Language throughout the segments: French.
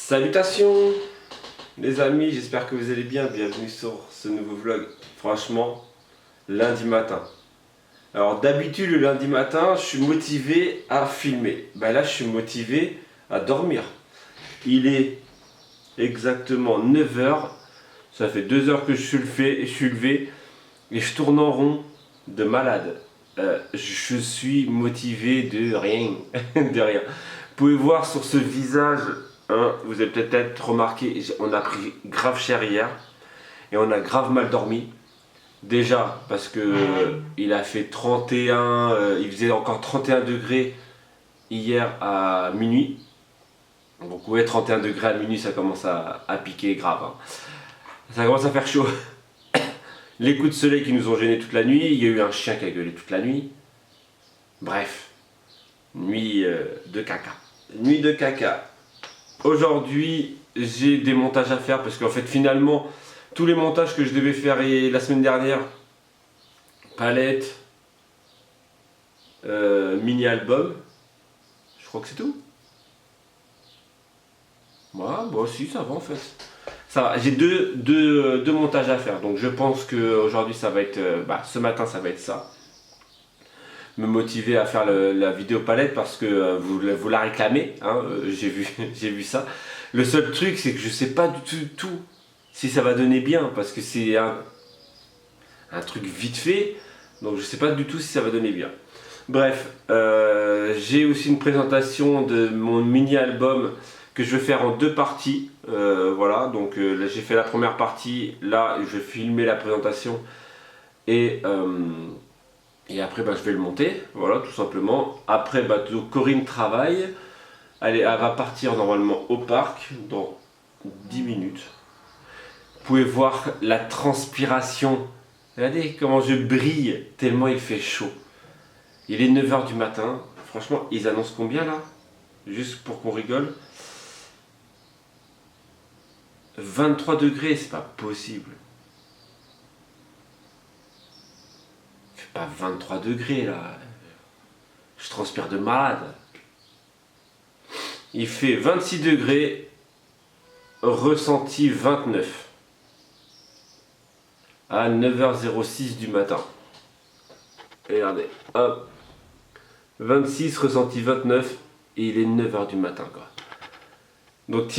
Salutations les amis, j'espère que vous allez bien, bienvenue sur ce nouveau vlog. Franchement, lundi matin. Alors d'habitude le lundi matin, je suis motivé à filmer. Là je suis motivé à dormir. Il est exactement 9 heures. Ça fait 2 heures que je suis levé et je tourne en rond de malade. Je suis motivé de rien, de rien. Vous pouvez voir sur ce visage, hein, vous avez peut-être remarqué, on a pris grave cher hier et on a grave mal dormi. Déjà parce que il a fait 31, il faisait encore 31 degrés hier à minuit. Donc ouais, 31 degrés à minuit, ça commence à piquer grave. Hein. Ça commence à faire chaud. Les coups de soleil qui nous ont gênés toute la nuit, il y a eu un chien qui a gueulé toute la nuit. Bref, nuit de caca. Nuit de caca. Aujourd'hui, j'ai des montages à faire parce qu'en fait, finalement, tous les montages que je devais faire la semaine dernière, palette, mini-album, je crois que c'est tout. Voilà, bon, si, ça va en fait. Ça va, j'ai deux montages à faire, donc je pense qu'aujourd'hui ça va être, ce matin ça va être ça. Me motiver à faire la vidéo palette parce que vous la réclamez, hein, j'ai vu ça. Le seul truc c'est que je sais pas du tout si ça va donner bien parce que c'est un truc vite fait, donc je sais pas du tout si ça va donner bien. Bref, j'ai aussi une présentation de mon mini-album que je vais faire en 2 parties. Voilà, donc là j'ai fait la première partie, là je vais filmer la présentation et après je vais le monter, voilà tout simplement. Après donc, Corinne travaille, elle va partir normalement au parc dans 10 minutes. Vous pouvez voir la transpiration, regardez comment je brille tellement il fait chaud. Il est 9 h du matin, franchement ils annoncent combien là? Juste pour qu'on rigole. 23 degrés, c'est pas possible. Il fait pas 23 degrés là. Je transpire de malade. Il fait 26 degrés, ressenti 29. À 9h06 du matin. Et regardez, hop. 26, ressenti 29, et il est 9 h du matin quoi. Donc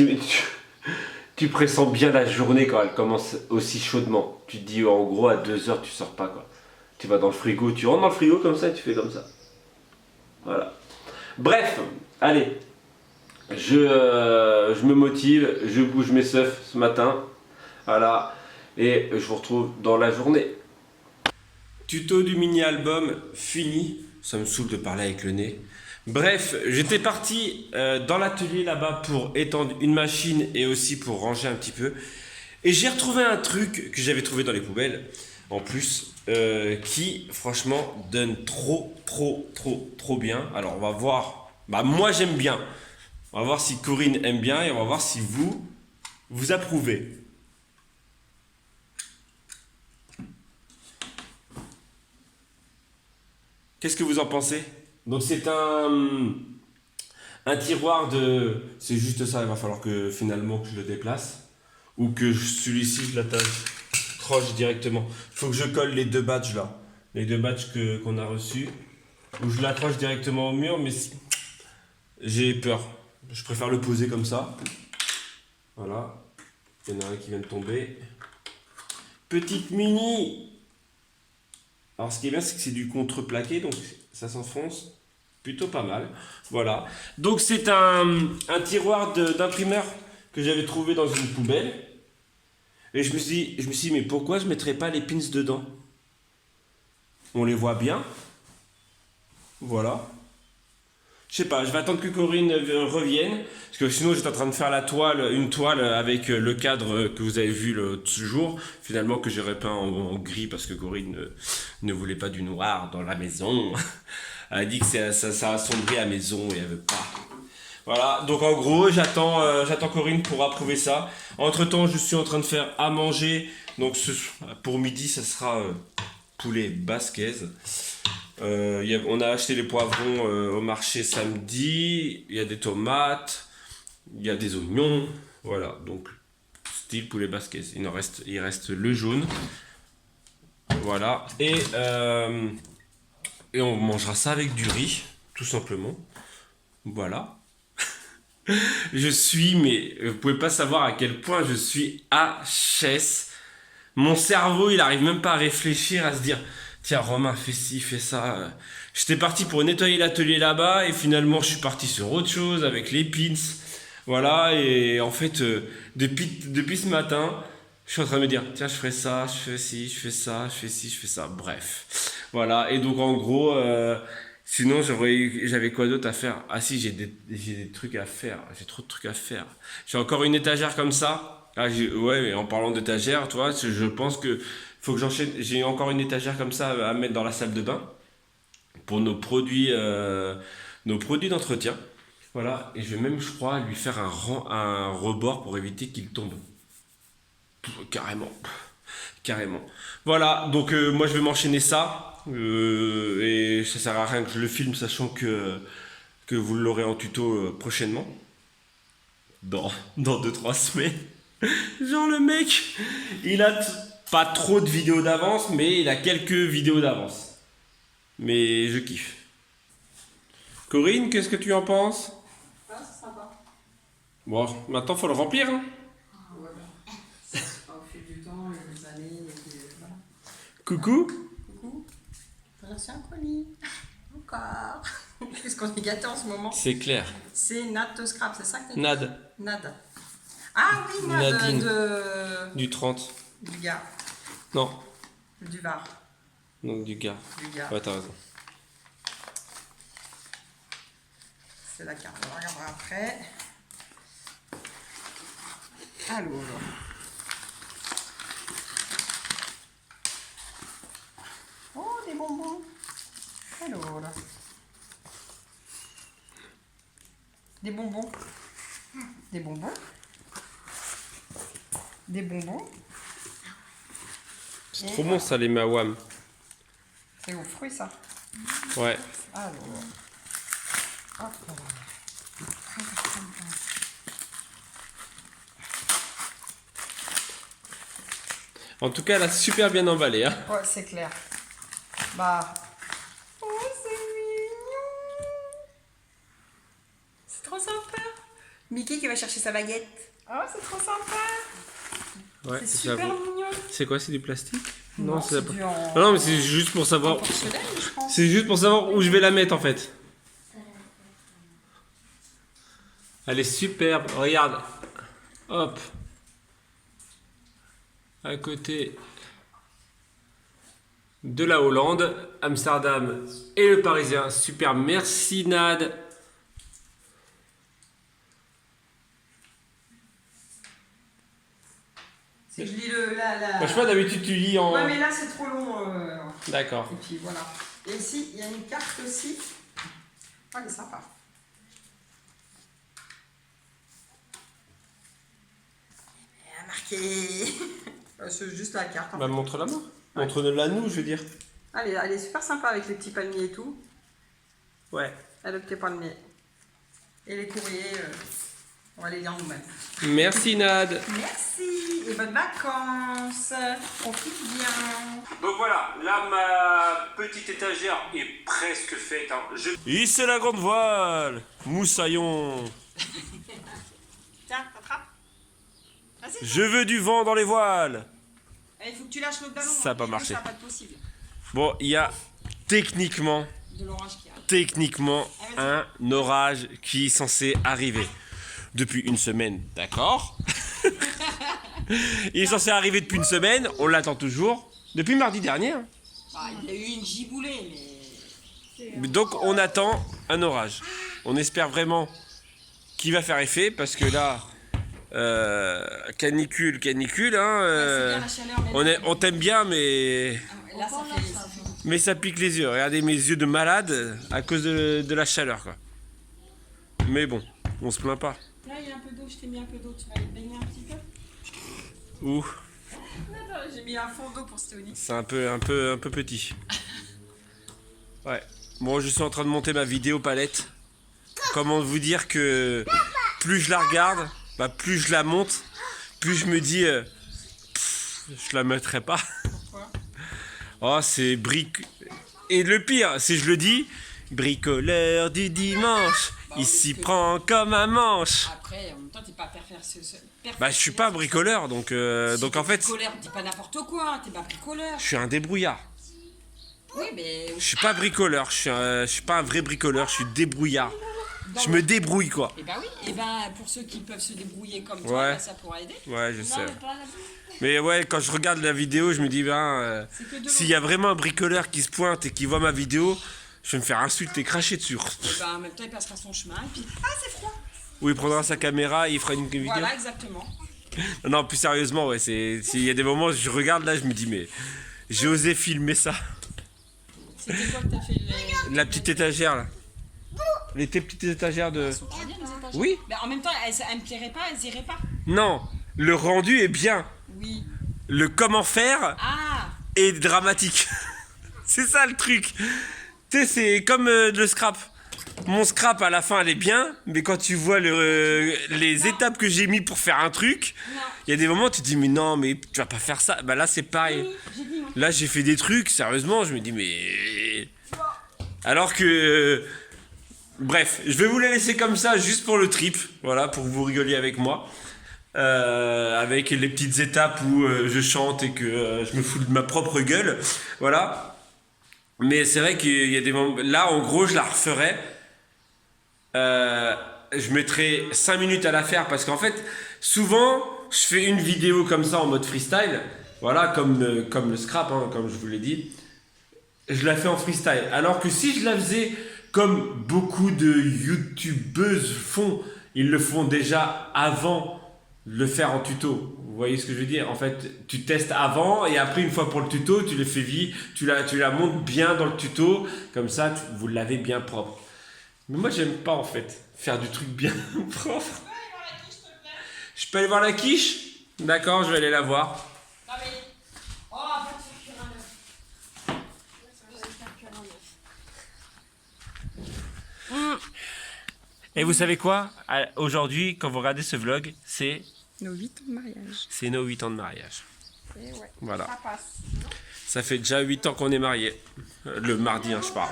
tu pressens bien la journée quand elle commence aussi chaudement. Tu te dis en gros à 2 h tu sors pas quoi. Tu vas dans le frigo, tu rentres dans le frigo comme ça et tu fais comme ça. Voilà. Bref, allez. Je me motive, je bouge mes seufs ce matin. Voilà. Et je vous retrouve dans la journée. Tuto du mini-album fini. Ça me saoule de parler avec le nez. Bref, j'étais parti dans l'atelier là-bas pour étendre une machine et aussi pour ranger un petit peu. Et j'ai retrouvé un truc que j'avais trouvé dans les poubelles, en plus, qui franchement donne trop bien. Alors on va voir, moi j'aime bien. On va voir si Corinne aime bien et on va voir si vous approuvez. Qu'est-ce que vous en pensez? Donc c'est un tiroir de... C'est juste ça, il va falloir que finalement que je le déplace. Ou que celui-ci je l'accroche directement. Il faut que je colle les 2 badges là. Les 2 badges qu'on a reçus. Ou je l'accroche directement au mur, mais j'ai peur. Je préfère le poser comme ça. Voilà. Il y en a un qui vient de tomber. Petite mini. Alors ce qui est bien, c'est que c'est du contreplaqué, donc ça s'enfonce plutôt pas mal. Voilà. Donc c'est un tiroir d'imprimeur que j'avais trouvé dans une poubelle. Et je me suis dit, mais pourquoi je ne mettrais pas les pins dedans? On les voit bien. Voilà. Je sais pas, je vais attendre que Corinne revienne. Parce que sinon j'étais en train de faire une toile avec le cadre que vous avez vu l'autre jour. Finalement que j'aurais peint en gris parce que Corinne ne voulait pas du noir dans la maison. Elle a dit que ça assombrit la maison et elle veut pas. Voilà, donc en gros j'attends Corinne pour approuver ça. Entre temps je suis en train de faire à manger. Donc pour midi ça sera poulet basquez. On a acheté les poivrons au marché samedi. Il y a des tomates, Il y a des oignons. Voilà, donc style poulet basquez. Il reste le jaune. Voilà. Et on mangera ça avec du riz, tout simplement. Voilà. Mais vous pouvez pas savoir à quel point je suis HS. Mon cerveau, il arrive même pas à réfléchir, à se dire, tiens, Romain, fais ci, fais ça. J'étais parti pour nettoyer l'atelier là-bas, et finalement, je suis parti sur autre chose avec les pins. Voilà, et en fait, depuis ce matin, je suis en train de me dire, tiens, je ferai ça, je fais ci, je fais ça, je fais ci, je fais ça. Bref. Voilà, et donc en gros, sinon j'avais quoi d'autre à faire? Ah si, j'ai des trucs à faire, j'ai trop de trucs à faire. J'ai encore une étagère comme ça. Ah, ouais, mais en parlant d'étagère, tu vois, je pense que faut que j'enchaîne. J'ai encore une étagère comme ça à mettre dans la salle de bain pour nos produits d'entretien. Voilà, et je vais même, je crois, lui faire un rebord pour éviter qu'il tombe. Carrément. Carrément. Voilà, donc moi je vais m'enchaîner ça. Et ça sert à rien que je le filme, sachant que vous l'aurez en tuto prochainement. Dans 2-3 semaines. Genre le mec, il a pas trop de vidéos d'avance, mais il a quelques vidéos d'avance. Mais je kiffe. Corinne, qu'est-ce que tu en penses? Ah, c'est sympa. Bon, maintenant faut le remplir. Hein. Voilà. Au fil du temps, les années, et puis voilà. Coucou. Coucou. T'as reçu un colis. Encore. Qu'est-ce qu'on est gâtés en ce moment? C'est clair. C'est Nad de Scrap, c'est ça que t'as dit? Nad, Nad. Ah oui, Nad Nadine. de... du 30. du Gard. Non, Du Var. donc du gars. Du Gard. Ouais, t'as raison. C'est la carte, on regardera après. Alors. Oh, des bonbons. Alors. Des bonbons. Des bonbons. Des bonbons. C'est trop bon ça, les mawam. C'est aux fruits, ça. Ouais. Alors. Hop là. En tout cas, elle a super bien emballé. Hein. Ouais, c'est clair. Bah. Oh, c'est mignon. C'est trop sympa. Mickey qui va chercher sa baguette. Oh, c'est trop sympa. Ouais, C'est super mignon. C'est quoi, c'est du plastique? Non, c'est c'est du en... Ah non, mais c'est juste pour en savoir. porcelaine, je pense. C'est juste pour savoir où je vais la mettre en fait. Elle est superbe, regarde. Hop. À côté de la Hollande, Amsterdam et le Parisien. Super, merci Nad. C'est que je lis la... Je sais pas, d'habitude tu lis en. Ouais, mais là, c'est trop long. D'accord. Et puis, voilà. Et ici, il y a une carte aussi. Ah, elle est sympa. Elle a marqué... c'est juste la carte. En Bah, fait. montre-la moi. Montre-la nous, je veux dire. Elle est super sympa avec les petits palmiers et tout. Ouais. Adopté palmiers. Et les courriers, on va les lire nous-mêmes. Merci Nad. Merci et bonnes vacances. Profite bien. Donc voilà, là ma petite étagère est presque faite. Hein. Hissez la grande voile, moussaillon. Tiens, attrape. Vas-y. Je veux du vent dans les voiles. Il faut que tu lâches l'autre ballon. Ça a pas marché. Ça va pas être possible. Bon, il y a techniquement De l'orage qui arrive. un orage qui est censé arriver depuis une semaine, d'accord. Il est censé arriver depuis une semaine, on l'attend toujours, depuis mardi dernier. Hein. Bah, il y a eu une giboulée, mais... Donc on attend un orage. On espère vraiment qu'il va faire effet, parce que là, canicule, hein, c'est bien la chaleur, mais on t'aime bien, mais... là, ça fait... Mais ça pique les yeux. Regardez mes yeux de malade à cause de la chaleur, quoi. Mais bon, on se plaint pas. Là, il y a un peu d'eau, je t'ai mis un peu d'eau. Tu vas aller te baigner un petit peu? Ouh, Attends, j'ai mis un fond d'eau pour Stéonie. c'est un peu petit. Ouais. Bon, je suis en train de monter ma vidéo palette. Comment vous dire que plus je la regarde, bah, plus je la monte, plus je me dis, je la mettrai pas. Pourquoi? Oh, c'est Et le pire, si je le dis, bricoleur du dimanche, il s'y prend comme un manche. Après, en même temps, t'es pas Bah, je suis pas bricoleur, donc en fait, bricoleur, dis pas n'importe quoi, t'es pas bricoleur. je suis un débrouillard. Oui, mais. Je suis pas bricoleur, je suis pas un vrai bricoleur, je suis débrouillard. Je me débrouille, quoi. Et bah oui, et bah pour ceux qui peuvent se débrouiller comme toi, Ouais. bah, ça pourra aider. Ouais, je sais. Non, mais pas la- Mais ouais, quand je regarde la vidéo, je me dis, C'est que de s'il y a vraiment un bricoleur qui se pointe et qui voit ma vidéo, je vais me faire insulter, cracher dessus. Et bah en même temps, il passera son chemin, et puis. Ah, c'est froid! Ou il prendra sa caméra et il fera une vidéo. Voilà, exactement. Non, plus sérieusement, ouais, s'il y a des moments où je regarde là, je me dis, mais j'ai osé filmer ça. C'était quoi que t'as fait La petite étagère là. Les petites étagères de. Elles sont très bien, les étagères. Oui. Mais en même temps, elles me plairaient pas, elles iraient pas. Non, le rendu est bien. Oui. Le comment faire Ah! est dramatique. C'est ça le truc. Tu sais, c'est comme le scrap. Mon scrap à la fin elle est bien, mais quand tu vois les étapes que j'ai mis pour faire un truc, Non. il y a des moments où tu te dis mais non mais tu vas pas faire ça. Bah là c'est pareil. J'ai dit non. Là j'ai fait des trucs, sérieusement, je me dis mais... Alors que... Bref, je vais vous les laisser comme ça juste pour le trip, voilà, pour que vous rigoliez avec moi. Avec les petites étapes où je chante et que je me fous de ma propre gueule, voilà. Mais c'est vrai qu'il y a des moments... Là en gros je la referais. Je mettrai 5 minutes à la faire parce qu'en fait, souvent, je fais une vidéo comme ça en mode freestyle, voilà, comme le scrap, hein, comme je vous l'ai dit. Je la fais en freestyle. Alors que si je la faisais comme beaucoup de youtubeuses font, ils le font déjà avant de le faire en tuto. Vous voyez ce que je veux dire? En fait, tu testes avant et après, une fois pour le tuto, tu le fais vite, tu la montes bien dans le tuto, comme ça, vous l'avez bien propre. Mais moi, j'aime pas en fait faire du truc bien propre. Je peux aller voir la quiche? D'accord, je vais aller la voir. Non mais. Oh, pas de faire cuire un œuf. Ça va faire cuire un œuf. Et vous savez quoi? Aujourd'hui, quand vous regardez ce vlog, c'est Nos 8 ans de mariage. nos 8 ans de mariage. Et ouais. Voilà. Ça passe. Ça fait déjà 8 ans qu'on est mariés. Le mardi, hein, je parle.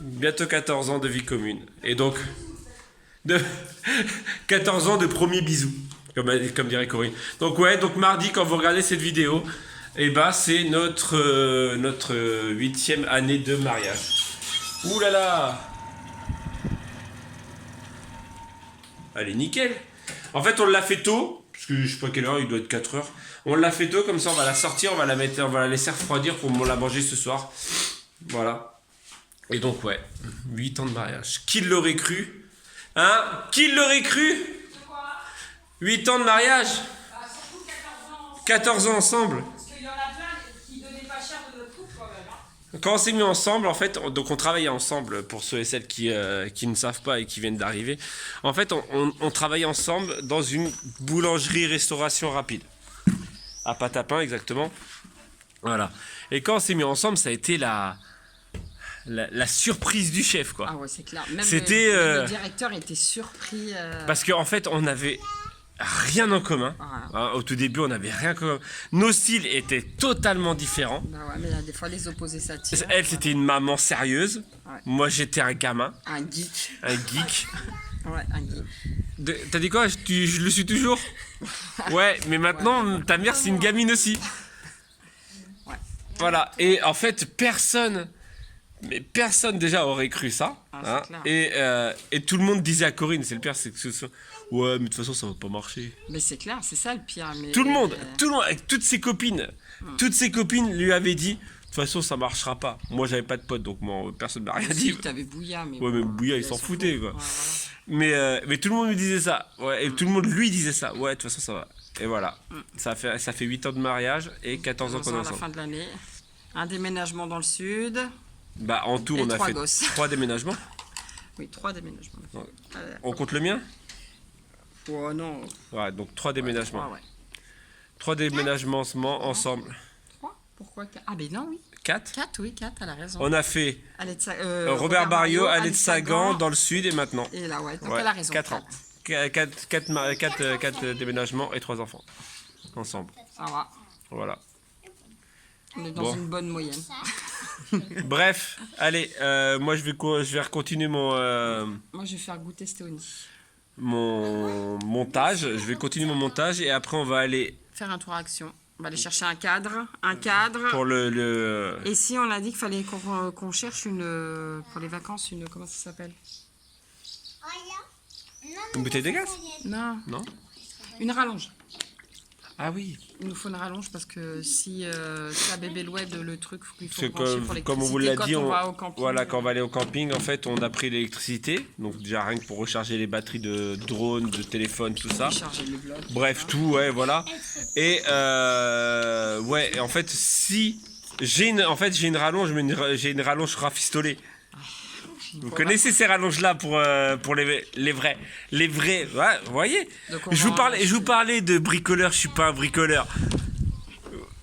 Bientôt 14 ans de vie commune. Et donc, 14 ans de premier bisou, comme dirait Corinne. Donc ouais, donc mardi, quand vous regardez cette vidéo, et bah c'est notre 8e année de mariage. Ouh là là! Allez, nickel! En fait, on l'a fait tôt, parce que je sais pas quelle heure, il doit être 4 heures. On l'a fait tôt, comme ça on va la sortir, on va la laisser refroidir pour la manger ce soir. Voilà. Et donc ouais, 8 ans de mariage. Qui l'aurait cru? Hein? Qui l'aurait cru? 8 ans de mariage? 14 ans ensemble. Parce qu'il y en a plein qui donnaient pas cher de notre couple quand même. Hein. Quand on s'est mis ensemble, en fait, donc on travaillait ensemble, pour ceux et celles qui ne savent pas et qui viennent d'arriver. En fait, on travaillait ensemble dans une boulangerie-restauration rapide. À Patapin, exactement. Voilà. Et quand on s'est mis ensemble, ça a été la surprise du chef, quoi. Ah ouais, c'est clair. Même C'était, le directeur était surpris. Parce qu'en fait, on avait rien en commun. Voilà. Au tout début, on n'avait rien en commun. Nos styles étaient totalement différents. Bah ouais, mais là, des fois, les opposés s'attirent. Elle, c'était une maman sérieuse. Ouais. Moi, j'étais un gamin, Un geek. un geek. Ouais, un geek. T'as dit quoi? Je le suis toujours? Ouais, mais maintenant, ta mère, c'est une gamine aussi. Ouais. Voilà. Et en fait, personne déjà aurait cru ça. Ah, c'est clair. Et tout le monde disait à Corinne, c'est le pire, c'est que ouais, mais de toute façon, ça va pas marcher. Mais c'est clair, c'est ça le pire. Mais... Tout le monde, avec toutes ses copines lui avaient dit, de toute façon, ça marchera pas. Moi, j'avais pas de potes, donc moi, personne m'a rien dit. Si, t'avais Bouya, mais... Ouais, mais Bouya, il s'en foutait, quoi. Ouais, voilà. Mais tout le monde lui disait ça. Ouais, et tout le monde lui disait ça. Ouais, de toute façon, ça va. Et voilà. Ça fait 8 ans de mariage et 14 ans qu'on est à la ensemble. fin de l'année. Un déménagement dans le sud. Bah, en tout, Et on a 3 fait gosses. 3 déménagements. Oui, 3 déménagements. Ouais. On compte le mien? Oh non. Ouais, donc 3 déménagements. 3, ouais. 3 déménagements ensemble. 3? Pourquoi 4? Ah ben non, oui. 4. 4, oui, 4, elle a raison. On a fait Allée de Robert Barriot, Allée de Sagan, Sagan, dans le sud et maintenant. Et là, ouais, donc Ouais, elle a raison. 4 ans. 4 déménagements et 3 enfants. Ensemble. Ça va. Voilà. On est dans Bon. une bonne moyenne. Bref, allez, moi je vais continuer Moi, je vais faire goûter Stéphanie. mon montage. Je vais continuer mon montage et après on va aller Faire un tour à action. On va aller chercher un cadre. Un cadre. pour le... Et si on a dit qu'il fallait qu'on cherche une... Pour les vacances, une... Comment ça s'appelle? Une bouteille de gaz? Non. Non? Une rallonge. Ah oui. Il nous faut une rallonge parce que si à bébé Loued, le truc qu'il faut Parce brancher que pour comme on vous l'électricité l'a quand dit, on va au camping. voilà, quand on va aller au camping, en fait, on a pris l'électricité. Donc déjà rien que pour recharger les batteries de drone, de téléphone, tout ça. Charger le bloc. Bref, tout, ouais, voilà. Et ouais, en fait, si j'ai une rallonge, mais j'ai une rallonge rafistolée. Vous connaissez ces rallonges-là pour les vrais, ouais, vous voyez. Donc on Je va- vous parlais de bricoleur, je suis pas un bricoleur.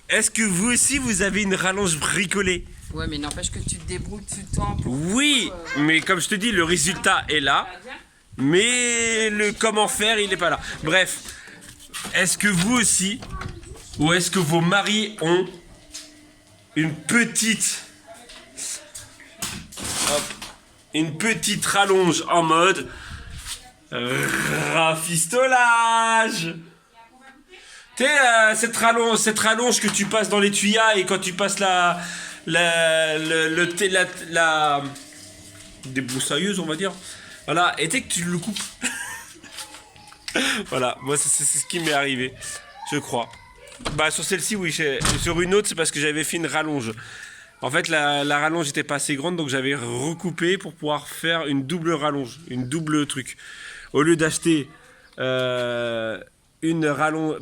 Est-ce que vous aussi vous avez une rallonge bricolée? Ouais, mais n'empêche que tu te débrouilles tout le temps pour... Oui, mais comme je te dis, le résultat est là, mais le comment faire, il n'est pas là. Bref, est-ce que vous aussi, ou est-ce que vos maris ont une petite... Hop, une petite rallonge en mode rafistolage. Tu sais, cette rallonge que tu passes dans les tuyas et quand tu passes la débroussailleuse, on va dire. Voilà, et dès que tu le coupes. Voilà, moi c'est ce qui m'est arrivé, je crois. Bah sur celle-ci, oui, sur une autre, c'est parce que j'avais fait une rallonge. En fait, la rallonge n'était pas assez grande, donc j'avais recoupé pour pouvoir faire une double rallonge, une double truc. Au lieu d'acheter une rallonge,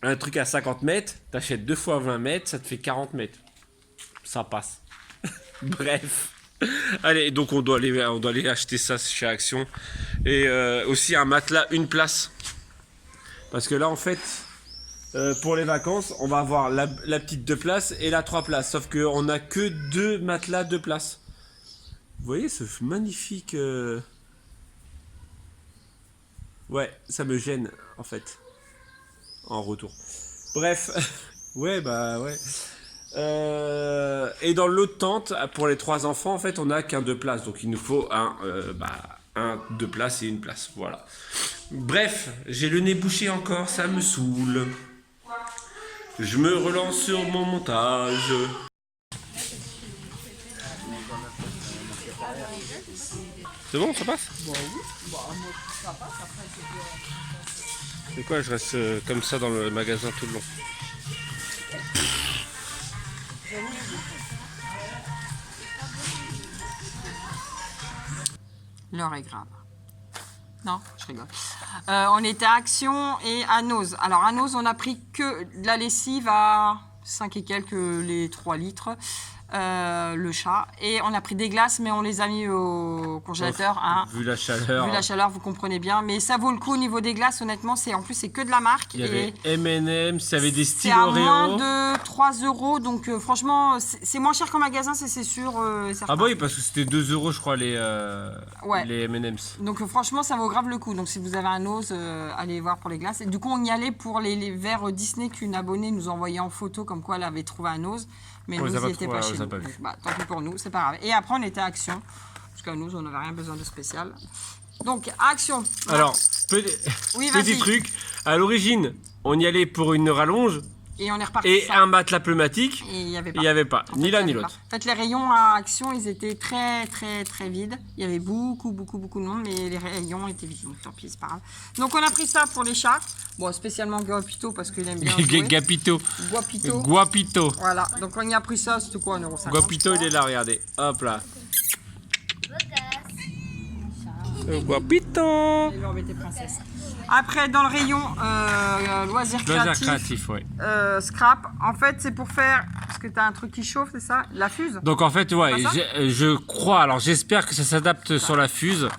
un truc à 50 mètres, t'achètes 2 fois 20 mètres, ça te fait 40 mètres. Ça passe. Bref. Allez, donc on doit aller acheter ça chez Action. Et aussi un matelas, une place. Parce que là, en fait... pour les vacances, on va avoir la petite 2 places et la 3 places. Sauf qu'on n'a que 2 matelas 2 places. Vous voyez ce magnifique... Ouais, ça me gêne en fait. En retour. Bref. Ouais, bah ouais. Et dans l'autre tente, pour les 3 enfants, en fait, on n'a qu'un 2 places. Donc il nous faut un 2 places et une place. Voilà. Bref, j'ai le nez bouché encore, ça me saoule. Je me relance sur mon montage. C'est bon, ça passe? C'est quoi, je reste comme ça dans le magasin tout le long. L'heure est grave. Non, je rigole. On était à Action et à Nose. Alors à Nose, on a pris que de la lessive à 5 et quelques, les 3 litres. Le chat. Et on a pris des glaces, mais on les a mis au congélateur. Hein. Vu la chaleur. Vu la chaleur, vous comprenez bien. Mais ça vaut le coup au niveau des glaces, honnêtement. En plus, c'est que de la marque. Il y avait M&M's, il y avait des C'est styles à Oreo. moins de 3 €. Donc franchement, c'est moins cher qu'en magasin, c'est sûr. Ah bah oui, parce que c'était 2 € je crois les M&M's. Donc franchement, ça vaut grave le coup. Donc si vous avez un ose, allez voir pour les glaces. Et du coup, on y allait pour les verres Disney qu'une abonnée nous envoyait en photo, comme quoi elle avait trouvé un ose. Mais On nous, les a pas il n'était trouvés, pas on chez les a nous. pas vus. Donc, bah, tant pis pour nous, c'est pas grave. Et après, on était à Action. Parce qu'à nous, on n'avait rien besoin de spécial. Donc, à Action. Alors, Oui, vas-y. petit truc, à l'origine, on y allait pour une rallonge Et on est reparti. et ça. un matelas pneumatique. Et il n'y avait pas. Il n'y avait pas, En ni fait, l'un il y ni avait l'autre. pas. En fait, les rayons à Action, ils étaient très, très, très vides. Il y avait beaucoup de monde, mais les rayons étaient vides. Donc, tant pis, c'est pas grave. Donc, on a pris ça pour les chats. Bon, spécialement Guapito, parce qu'il aime bien jouer. Gapito. Guapito. Guapito. Voilà, donc on y a pris ça, c'était quoi, 1,50 €? Guapito, il est là, regardez. Hop là. Guapito. Et l'embêter princesse. Après, dans le rayon loisirs Loisirs créatifs, créatifs, ouais. scrap, en fait, c'est pour faire. Parce que tu as un truc qui chauffe, c'est ça? La fuse? Donc en fait, ouais, Pas ça je crois, alors j'espère que ça s'adapte sur la fuse.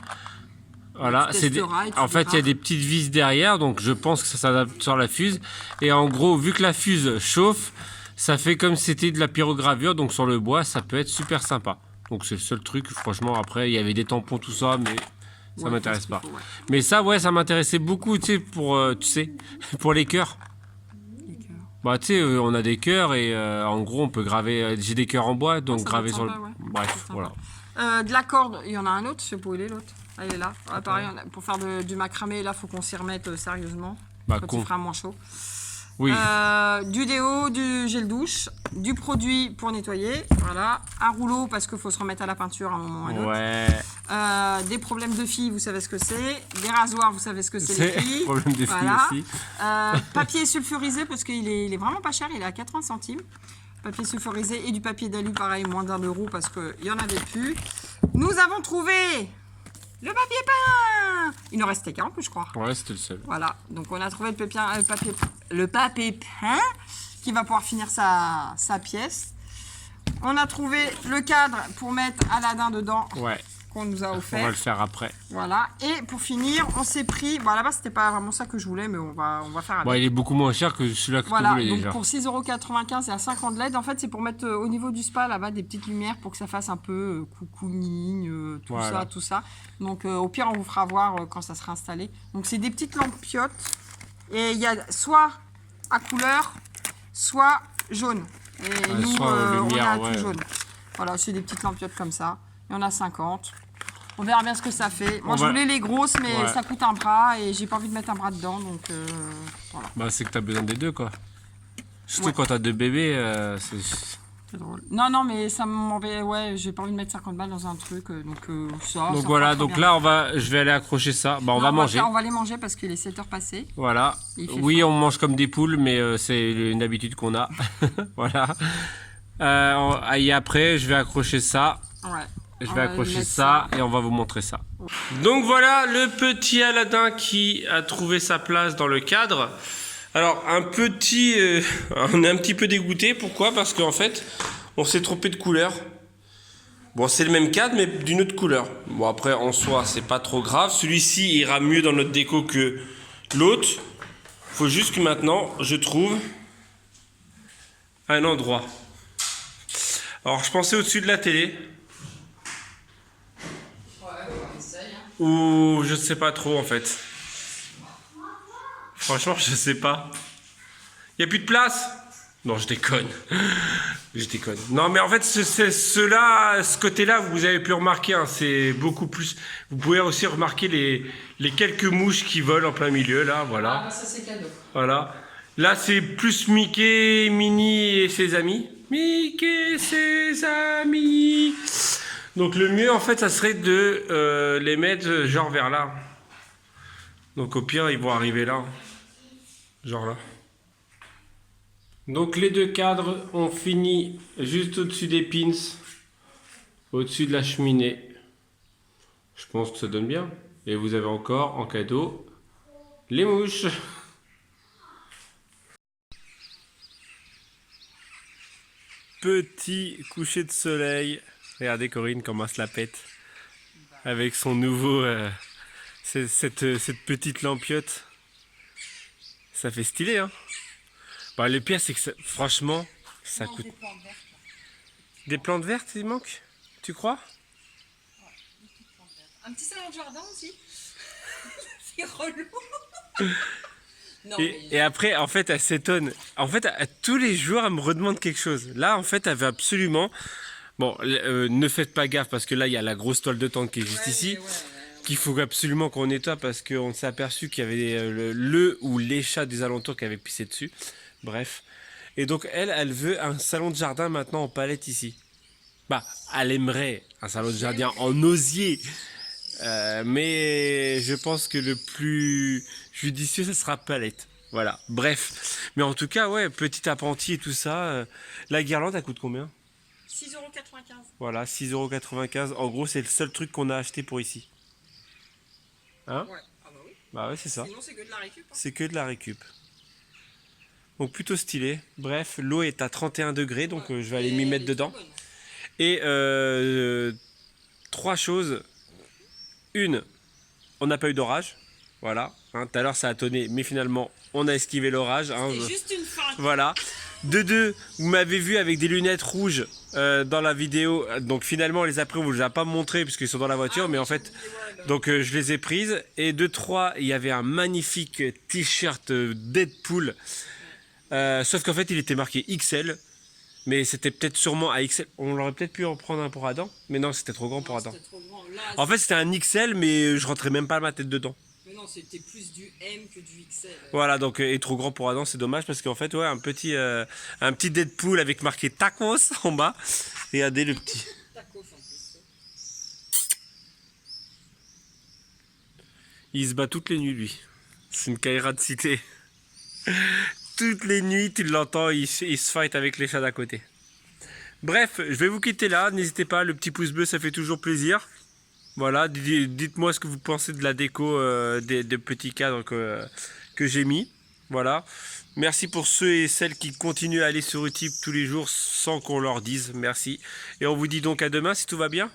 Voilà, Tu c'est testeras et tu en fait, il y a verras. des petites vis derrière, donc je pense que ça s'adapte sur la fuse. Et en gros, vu que la fuse chauffe, ça fait comme si c'était de la pyrogravure, donc sur le bois, ça peut être super sympa. Donc c'est le seul truc, franchement, après, il y avait des tampons, tout ça, mais Ça Ouais, m'intéresse je pas. pense qu'il faut, ouais. Mais ça, ouais, ça m'intéressait beaucoup, tu sais, tu sais, pour les cœurs. Les cœurs. Bah, tu sais, on a des cœurs et en gros, on peut graver. J'ai des cœurs en bois, donc ça doit graver être sur le. sympa, ouais. Bref, C'est voilà. sympa. De la corde, il y en a un autre, je sais pas où il est l'autre. Ah, il est là. Ouais, pareil, pour faire du macramé, là, faut qu'on s'y remette sérieusement. Bah, Quand con. il fera moins chaud. Oui. Du déo, du gel douche, du produit pour nettoyer, voilà. Un rouleau parce qu'il faut se remettre à la peinture à un moment ou à un autre. Ouais. Des problèmes de filles, vous savez ce que c'est. Des rasoirs, vous savez ce que c'est les filles. Problème des filles Voilà. aussi. Papier sulfurisé parce qu'il est, il est vraiment pas cher, il est à 80 centimes. Papier sulfurisé et du papier d'alu, pareil, moins d'1 € parce qu'il n'y en avait plus. Nous avons trouvé le papier peint. Il en restait qu'un en plus, je crois. Ouais, c'était le seul. Voilà, donc on a trouvé le papier peint qui va pouvoir finir sa pièce. On a trouvé le cadre pour mettre Aladdin dedans Ouais. qu'on nous a On va offert. le faire après. Voilà, et pour finir, on s'est pris. Bon, à la base, c'était pas vraiment ça que je voulais, mais on va faire avec. Bon, il est beaucoup moins cher que celui-là que tu Voilà, voulais donc déjà. pour 6,95 € et à 50 LED, en fait, c'est pour mettre au niveau du spa là-bas des petites lumières pour que ça fasse un peu cocooning, Voilà. tout ça. Donc au pire, on vous fera voir quand ça sera installé. Donc c'est des petites lampiottes et il y a soit à couleur, soit jaune. Et nous, soit on lumière, a ouais. tout jaune. Voilà, c'est des petites lampiottes comme ça. Il y en a 50. On verra bien ce que ça fait. Moi, On je va- voulais les grosses, mais Ouais. ça coûte un bras et j'ai pas envie de mettre un bras dedans, donc voilà. Bah, c'est que t'as besoin des deux, quoi. Surtout Ouais. quand t'as 2 bébés, c'est. C'est drôle. Non, mais ça m'embête. Ouais, j'ai pas envie de mettre 50 balles dans un truc. Donc ça. Donc ça voilà, fera très donc bien. là, je vais aller accrocher ça. Bah, on Non, va manger. On va les manger parce qu'il est 7h passé. Voilà. Il fait Oui, faim. on mange comme des poules, mais c'est une habitude qu'on a. Voilà. Et après, je vais accrocher ça. Ouais. Je On vais va accrocher mettre ça et on va vous montrer ça. Donc voilà le petit Aladdin qui a trouvé sa place dans le cadre. Alors on est un petit peu dégoûté. Pourquoi? Parce qu'en fait, on s'est trompé de couleur. Bon, c'est le même cadre, mais d'une autre couleur. Bon, après, en soi, c'est pas trop grave. Celui-ci ira mieux dans notre déco que l'autre. Faut juste que maintenant, je trouve un endroit. Alors, je pensais au-dessus de la télé. Ou je sais pas trop en fait. Franchement, je sais pas. Y a plus de place? Non, je déconne. Je déconne. Non, mais en fait, ce côté-là, vous avez pu remarquer, hein, c'est beaucoup plus. Vous pouvez aussi remarquer les quelques mouches qui volent en plein milieu, là, voilà. Ah, ça c'est cadeau. Voilà. Là, c'est plus Mickey, Minnie et ses amis. Mickey, ses amis. Donc le mieux en fait ça serait de les mettre genre vers là. Donc au pire ils vont arriver là. Genre là. Donc les deux cadres ont fini juste au-dessus des pins. Au-dessus de la cheminée. Je pense que ça donne bien. Et vous avez encore en cadeau les mouches. Petit coucher de soleil. Regardez Corinne comment elle se la pète. Avec son nouveau... cette petite lampiote. Ça fait stylé, hein. Bah, le pire, c'est que franchement, ça coûte... Des plantes vertes, il manque? Tu crois? Un petit salon de jardin aussi. C'est relou. Non, Et après, en fait, elle s'étonne. En fait, tous les jours, elle me redemande quelque chose. Là, en fait, elle veut absolument... Bon, ne faites pas gaffe parce que là, il y a la grosse toile de tente qui est juste ici. Qu'il faut absolument qu'on nettoie parce qu'on s'est aperçu qu'il y avait le ou les chats des alentours qui avaient pissé dessus. Bref. Et donc, elle veut un salon de jardin maintenant en palette ici. Bah, elle aimerait un salon de jardin en osier. Mais je pense que le plus judicieux, ça sera palette. Voilà, bref. Mais en tout cas, ouais, petit apprenti et tout ça. La guirlande, elle coûte combien? 6,95 €. Voilà, 6,95 €. En gros, c'est le seul truc qu'on a acheté pour ici. Hein? Ouais. Ah bah oui. Bah ouais, c'est ça. Sinon, c'est que de la récup. Hein. C'est que de la récup. Donc plutôt stylé. Bref, l'eau est à 31 degrés, donc je vais aller m'y mettre dedans. Et 3 choses. Une, on n'a pas eu d'orage. Voilà. Hein, tout à l'heure, ça a tonné, mais finalement, on a esquivé l'orage. Hein, C'est juste une fin. Voilà. De deux, vous m'avez vu avec des lunettes rouges dans la vidéo. Donc finalement, les après, on vous les a pas montré puisqu'ils sont dans la voiture. Mais en fait, donc je les ai prises. Et de trois, il y avait un magnifique t-shirt Deadpool. Sauf qu'en fait, il était marqué XL. Mais c'était peut-être sûrement à XL. On aurait peut-être pu en prendre un pour Adam. Mais non, c'était trop grand pour Adam. En fait, c'était un XL, mais je rentrais même pas ma tête dedans. Mais non, c'était plus du M que du XL. Voilà, donc et trop grand pour Adam, c'est dommage parce qu'en fait, ouais, un petit Deadpool avec marqué tacos en bas. Regardez le petit. Tacos en plus. Il se bat toutes les nuits, lui. C'est une caïra de cité. Toutes les nuits, tu l'entends, il se fight avec les chats d'à côté. Bref, je vais vous quitter là. N'hésitez pas, le petit pouce bleu, ça fait toujours plaisir. Voilà, dites-moi ce que vous pensez de la déco des petits cadres que j'ai mis. Voilà. Merci pour ceux et celles qui continuent à aller sur Utip tous les jours sans qu'on leur dise. Merci. Et on vous dit donc à demain si tout va bien.